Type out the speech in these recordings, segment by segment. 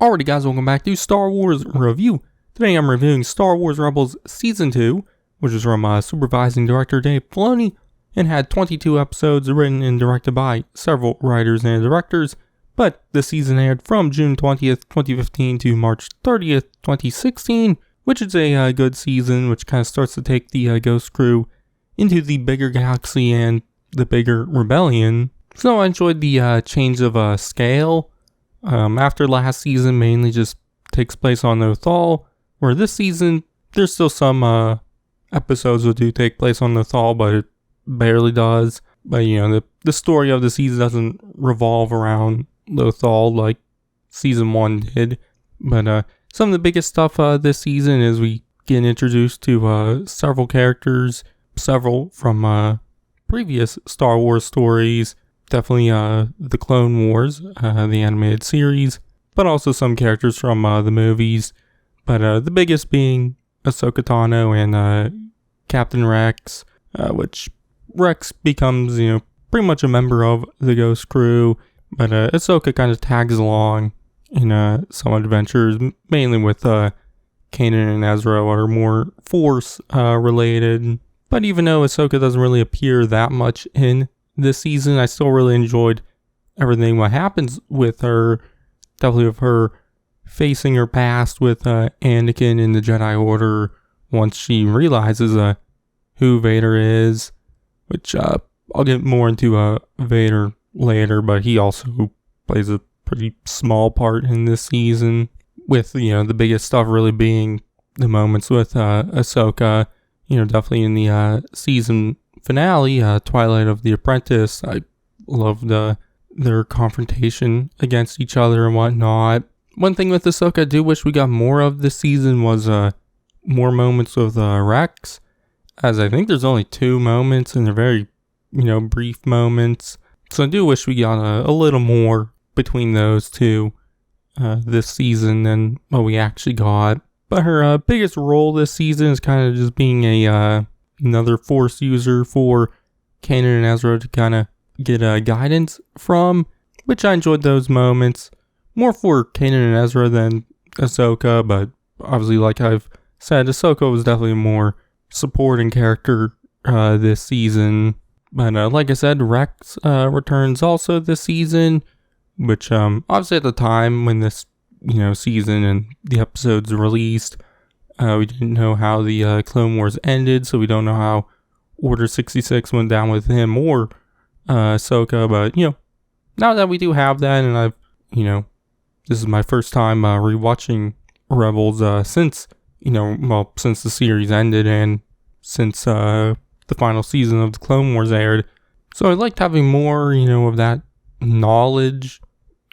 Alrighty guys, welcome back to Star Wars Review. Today I'm reviewing Star Wars Rebels Season 2, which is from supervising director Dave Filoni, and had 22 episodes written and directed by several writers and directors, but the season aired from June 20th, 2015 to March 30th, 2016, which is a good season, which kind of starts to take the Ghost crew into the bigger galaxy and the bigger rebellion. So I enjoyed the change of scale. After last season mainly just takes place on Lothal, where this season there's still some episodes that do take place on Lothal, but it barely does. But you know, the story of the season doesn't revolve around Lothal like season 1 did. But some of the biggest stuff this season is we get introduced to several characters, several from previous Star Wars stories. Definitely the Clone Wars, the animated series, but also some characters from the movies. But the biggest being Ahsoka Tano and Captain Rex, which Rex becomes, pretty much a member of the Ghost crew. But Ahsoka kind of tags along in some adventures, mainly with Kanan and Ezra, are more Force related. But even though Ahsoka doesn't really appear that much in this season, I still really enjoyed everything what happens with her. Definitely with her facing her past with Anakin in the Jedi Order once she realizes who Vader is, which I'll get more into Vader later, but he also plays a pretty small part in this season, with the biggest stuff really being the moments with Ahsoka. Definitely in the season finale, Twilight of the Apprentice. I loved their confrontation against each other and whatnot. One thing with Ahsoka I do wish we got more of this season was more moments with Rex, as I think there's only 2 moments and they're very, brief moments. So I do wish we got a little more between those two this season than what we actually got. But her biggest role this season is kind of just being another Force user for Kanan and Ezra to kind of get guidance from, which I enjoyed those moments. More for Kanan and Ezra than Ahsoka, but obviously, like I've said, Ahsoka was definitely a more supporting character this season. But like I said, Rex returns also this season, which obviously at the time when this season and the episodes released, we didn't know how the Clone Wars ended, so we don't know how Order 66 went down with him or Ahsoka. But now that we do have that, and I've this is my first time rewatching Rebels since since the series ended and since the final season of the Clone Wars aired. So I liked having more of that knowledge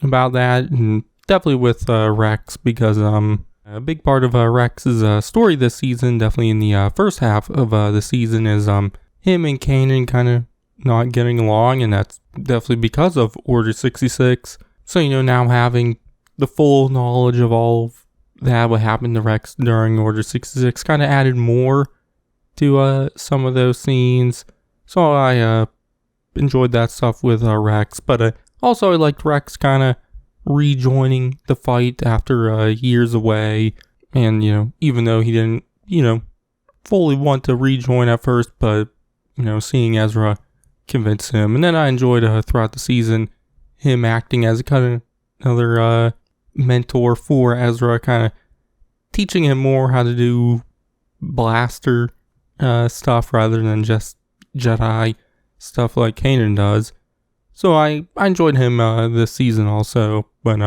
about that, and definitely with Rex, because a big part of Rex's story this season, definitely in the first half of the season, is him and Kanan kind of not getting along, and that's definitely because of Order 66. So now having the full knowledge of all of that, what happened to Rex during Order 66, kind of added more to some of those scenes. So I enjoyed that stuff with Rex, but also I liked Rex kind of rejoining the fight after years away, and even though he didn't fully want to rejoin at first, but seeing Ezra convince him. And then I enjoyed throughout the season him acting as a kind of another mentor for Ezra, kind of teaching him more how to do blaster stuff rather than just Jedi stuff like Kanan does. So I enjoyed him this season also. But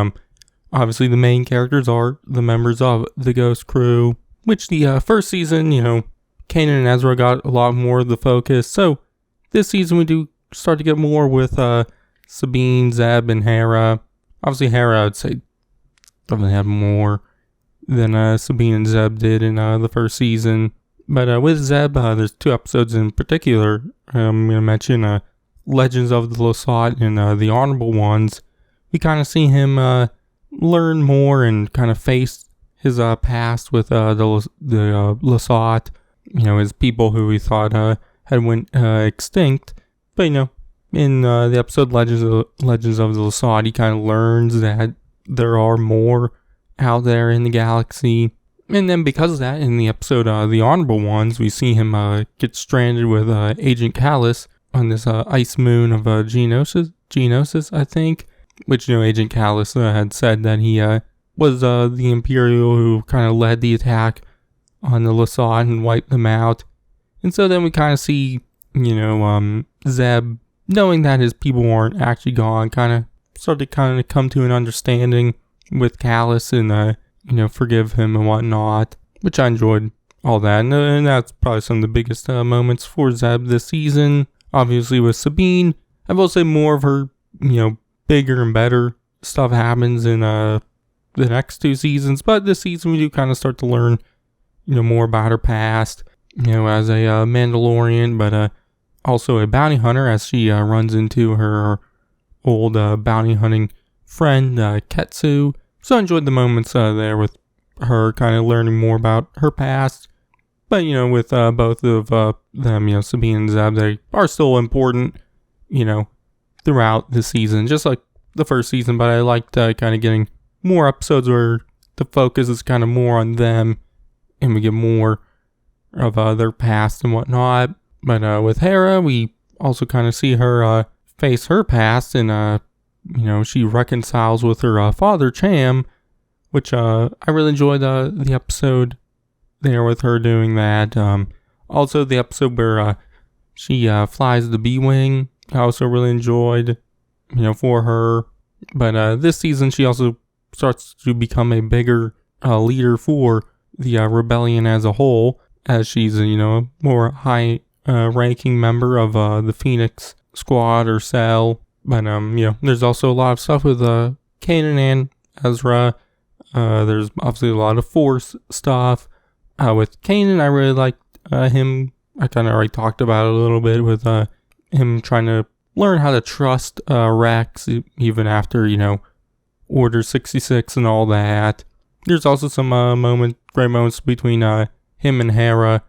obviously the main characters are the members of the Ghost crew, which the first season, Kanan and Ezra got a lot more of the focus. So this season we do start to get more with Sabine, Zeb, and Hera. Obviously Hera, I'd say, definitely had more than Sabine and Zeb did in the first season. But with Zeb, there's 2 episodes in particular. I'm going to mention Legends of the Lasat and the Honorable Ones. We kind of see him learn more and kind of face his past with the Lasat, his people who he thought had went extinct. But in the episode Legends of the Lasat, he kind of learns that there are more out there in the galaxy. And then because of that, in the episode The Honorable Ones, we see him get stranded with Agent Kallus on this ice moon of Geonosis, I think. Which, Agent Kallus had said that he was the Imperial who kind of led the attack on the Lasat and wiped them out. And so then we kind of see, Zeb, knowing that his people aren't actually gone, started to come to an understanding with Kallus and, forgive him and whatnot, which I enjoyed all that. And that's probably some of the biggest moments for Zeb this season. Obviously with Sabine, I will say more of her, bigger and better stuff happens in the next 2 seasons. But this season we do kind of start to learn, more about her past, as a Mandalorian, but also a bounty hunter as she runs into her old bounty hunting friend, Ketsu. So I enjoyed the moments there with her kind of learning more about her past. But, with both of them, Sabine and Zeb, they are still important, throughout the season, just like the first season. But I liked kind of getting more episodes where the focus is kind of more on them and we get more of their past and whatnot. But with Hera, we also kind of see her face her past and, she reconciles with her father, Cham, which I really enjoyed the episode there with her doing that. Also, the episode where she flies the B-Wing, I also really enjoyed, for her. But this season, she also starts to become a bigger leader for the rebellion as a whole, as she's a more high ranking member of the Phoenix Squad or Cell. But there's also a lot of stuff with Kanan and Ezra. There's obviously a lot of Force stuff. With Kanan, I really liked him. I kind of already talked about it a little bit with him trying to learn how to trust Rex even after Order 66 and all that. There's also some great moments between him and Hera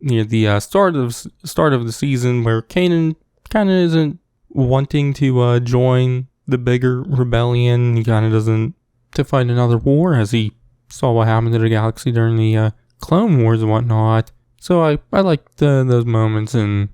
near the start of the season where Kanan kind of isn't wanting to join the bigger rebellion. He kind of doesn't to fight another war, as he saw what happened to the galaxy during the Clone Wars and whatnot. So I liked those moments and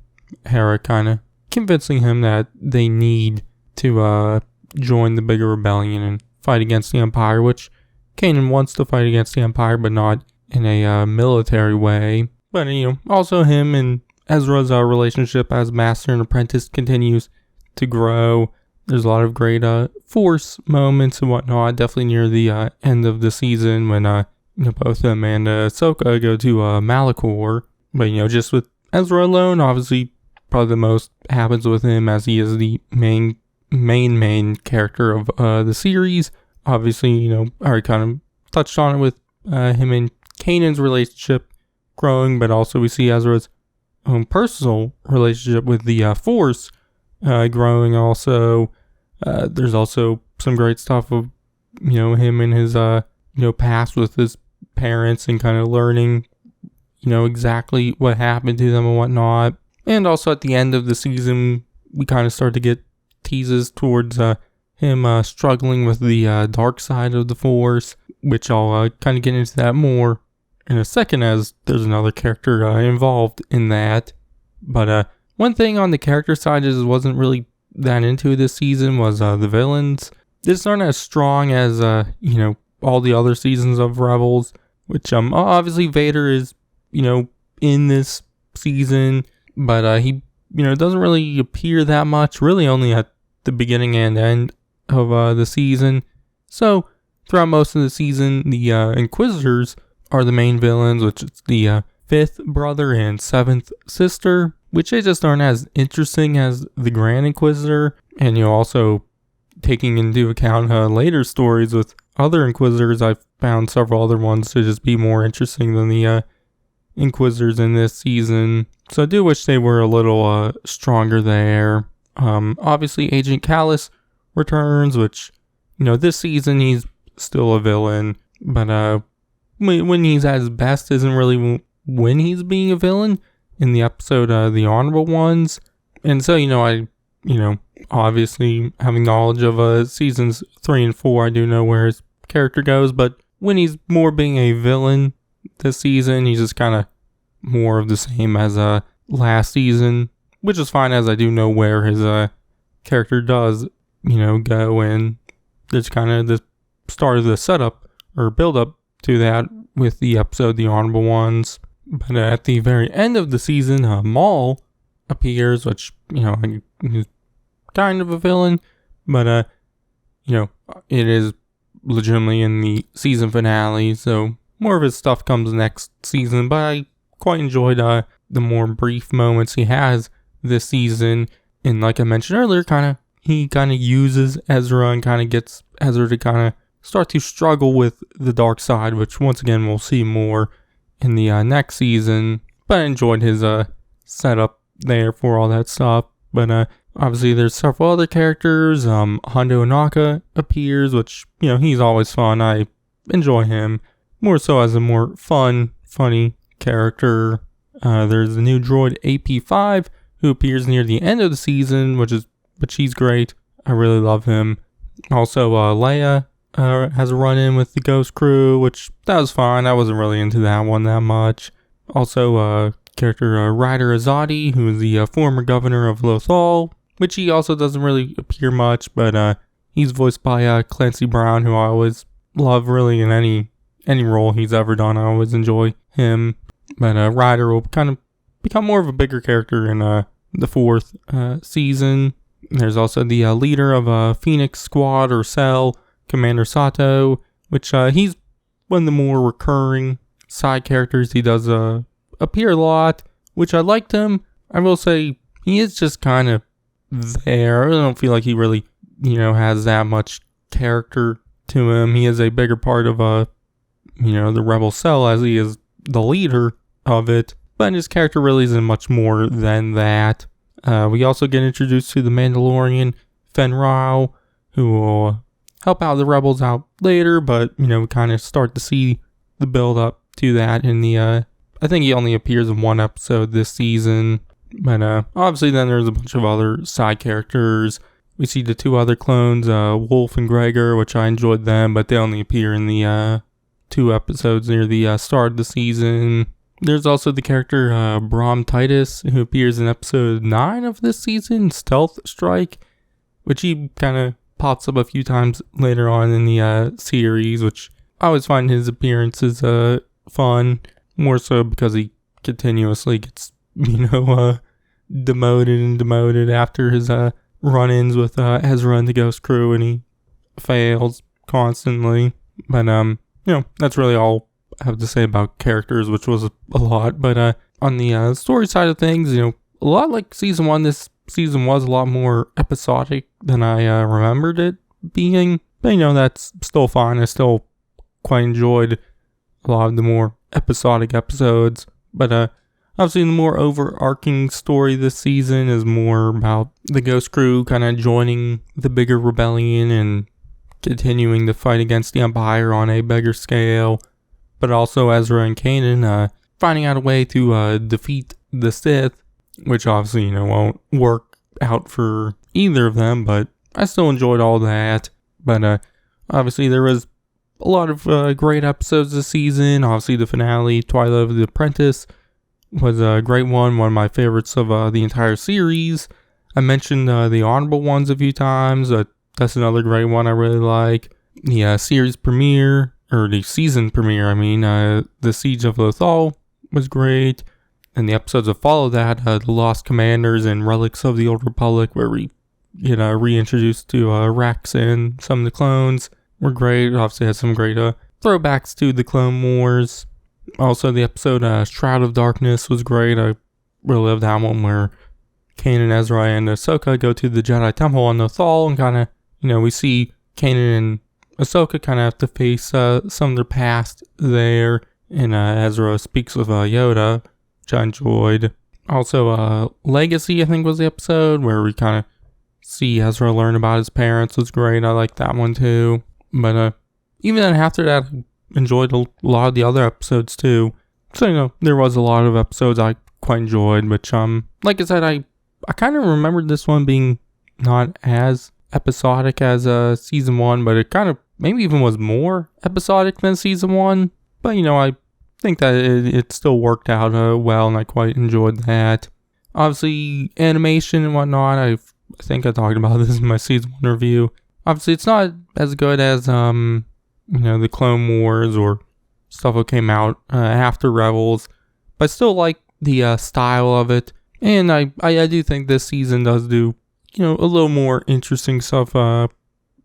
Hera kind of convincing him that they need to join the bigger rebellion and fight against the Empire, which Kanan wants to fight against the Empire, but not in a military way. But also him and Ezra's relationship as master and apprentice continues to grow. There's a lot of great Force moments and whatnot, definitely near the end of the season when both him and Ahsoka go to Malachor. But just with Ezra alone, obviously probably the most happens with him as he is the main character of the series. Obviously, I already kind of touched on it with him and Kanan's relationship growing, but also we see Ezra's own personal relationship with the Force growing also. There's also some great stuff of, him and his, past with his parents and kind of learning, exactly what happened to them and whatnot. And also at the end of the season, we kind of start to get teases towards him struggling with the dark side of the Force, which I'll kind of get into that more in a second as there's another character involved in that. But one thing on the character side is wasn't really that into this season was the villains. These aren't as strong as all the other seasons of Rebels, which obviously Vader is in this season, but he doesn't really appear that much, really only at the beginning and end of the season. So throughout most of the season, the Inquisitors are the main villains, which is the 5th brother and 7th sister, which they just aren't as interesting as the Grand Inquisitor. And also taking into account later stories with other Inquisitors, I've found several other ones to just be more interesting than the Inquisitors in this season. So I do wish they were a little stronger there. Obviously Agent Kallus returns, which this season he's still a villain, but when he's at his best isn't really when he's being a villain. In the episode The Honorable Ones. And so I obviously having knowledge of seasons 3 and 4, I do know where his character goes, but when he's more being a villain this season, he's just kind of more of the same as last season, which is fine, as I do know where his character does, go, and there's kind of the start of the setup or build up to that with the episode The Honorable Ones. But at the very end of the season, Maul appears, which, he's kind of a villain, but, it is legitimately in the season finale, so more of his stuff comes next season, but I quite enjoyed the more brief moments he has this season, and like I mentioned earlier, he uses Ezra and kind of gets Ezra to kind of start to struggle with the dark side, which once again we'll see more in the next season. But I enjoyed his setup there for all that stuff. But obviously there's several other characters. Hondo Ohnaka appears, which, he's always fun. I enjoy him more so as a more funny character. There's the new droid AP5 who appears near the end of the season, but she's great. I really love him. Also, Leia has a run-in with the Ghost Crew, which that was fine. I wasn't really into that one that much. Also, character Ryder Azadi, who is the former governor of Lothal, which he also doesn't really appear much, but he's voiced by Clancy Brown, who I always love really in any role he's ever done. I always enjoy him. But Ryder will kind of become more of a bigger character in the fourth season. There's also the leader of Phoenix Squad or Cell, Commander Sato, which he's one of the more recurring side characters. He does appear a lot, which I liked him. I will say he is just kind of there. I don't feel like he really, has that much character to him. He is a bigger part of the Rebel Cell, as he is the leader of it. But his character really isn't much more than that. We also get introduced to the Mandalorian, Fen Rao, who will help out the rebels out later, but, we kind of start to see the build up to that in the, I think he only appears in one episode this season, but, obviously then there's a bunch of other side characters. We see the two other clones, Wolf and Gregor, which I enjoyed them, but they only appear in the, 2 episodes near the, start of the season. There's also the character Brom Titus, who appears in episode 9 of this season, Stealth Strike, which he kind of pops up a few times later on in the series, which I always find his appearances fun, more so because he continuously gets, demoted after his run-ins with Ezra and the Ghost Crew, and he fails constantly. But, that's really all I have to say about characters, which was a lot. But on the story side of things, a lot like season 1, this season was a lot more episodic than I remembered it being. But that's still fine. I still quite enjoyed a lot of the more episodic episodes. But obviously the more overarching story this season is more about the Ghost Crew kind of joining the bigger rebellion and continuing the fight against the Empire on a bigger scale. But also Ezra and Kanan finding out a way to defeat the Sith, which obviously, won't work out for either of them, but I still enjoyed all that. But obviously there was a lot of great episodes this season. Obviously the finale, Twilight of the Apprentice, was a great one of my favorites of the entire series. I mentioned the Honorable Ones a few times. That's another great one I really like. The series premiere, or the season premiere, The Siege of Lothal was great. And the episodes that follow that, The Lost Commanders and Relics of the Old Republic, where we get reintroduced to Rex and some of the clones, were great. Obviously had some great throwbacks to the Clone Wars. Also the episode Shroud of Darkness was great. I really loved that one, where Kanan, Ezra, and Ahsoka go to the Jedi Temple on Lothal, and kind of, we see Kanan and Ahsoka kind of have to face some of their past there, and Ezra speaks with Yoda, which I enjoyed. Also, Legacy, I think, was the episode where we kind of see Ezra learn about his parents. It was great. I liked that one too. But even then, after that, I enjoyed a lot of the other episodes too. So, there was a lot of episodes I quite enjoyed, which, like I said, I kind of remembered this one being not as episodic as season 1, but it kind of maybe even was more episodic than season 1. But, I think that it still worked out well, and I quite enjoyed that. Obviously, animation and whatnot, I think I talked about this in my season 1 review. Obviously, it's not as good as, the Clone Wars or stuff that came out after Rebels. But I still like the style of it. And I do think this season does do, a little more interesting stuff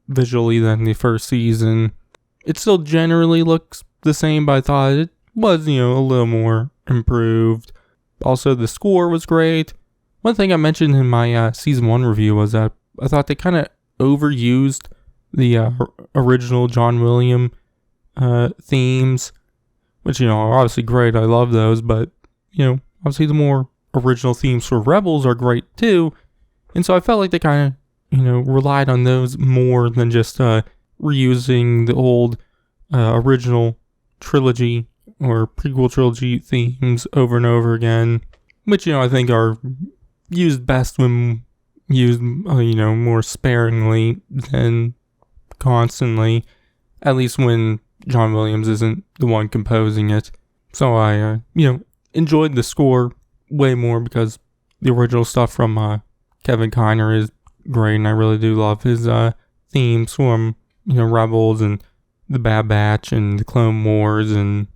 visually than the first season. It still generally looks the same, but I thought it was, a little more improved. Also, the score was great. One thing I mentioned in my season 1 review was that I thought they kind of overused the original John Williams themes, which, are obviously great. I love those, but, obviously the more original themes for Rebels are great too. And so I felt like they kind of, relied on those more than just reusing the old original trilogy or prequel trilogy themes over and over again, which, I think are used best when used, more sparingly than constantly, at least when John Williams isn't the one composing it. So I, enjoyed the score way more because the original stuff from Kevin Kiner is great, and I really do love his themes from, Rebels and the Bad Batch and the Clone Wars and,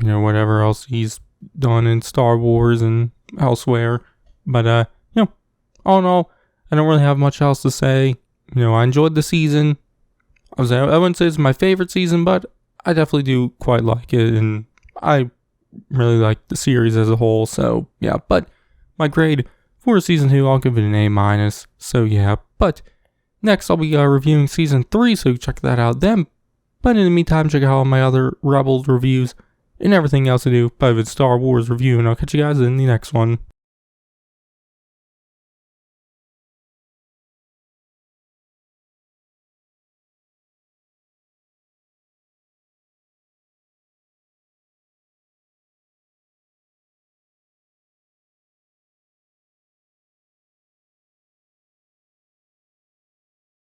whatever else he's done in Star Wars and elsewhere. But, all in all, I don't really have much else to say. I enjoyed the season. I wouldn't say it's my favorite season, but I definitely do quite like it, and I really like the series as a whole. So, yeah, but my grade for season 2, I'll give it an A-. So, yeah, but next I'll be reviewing season 3, so check that out then. But in the meantime, check out all my other Rebels reviews and everything else I do by the Star Wars review, and I'll catch you guys in the next one.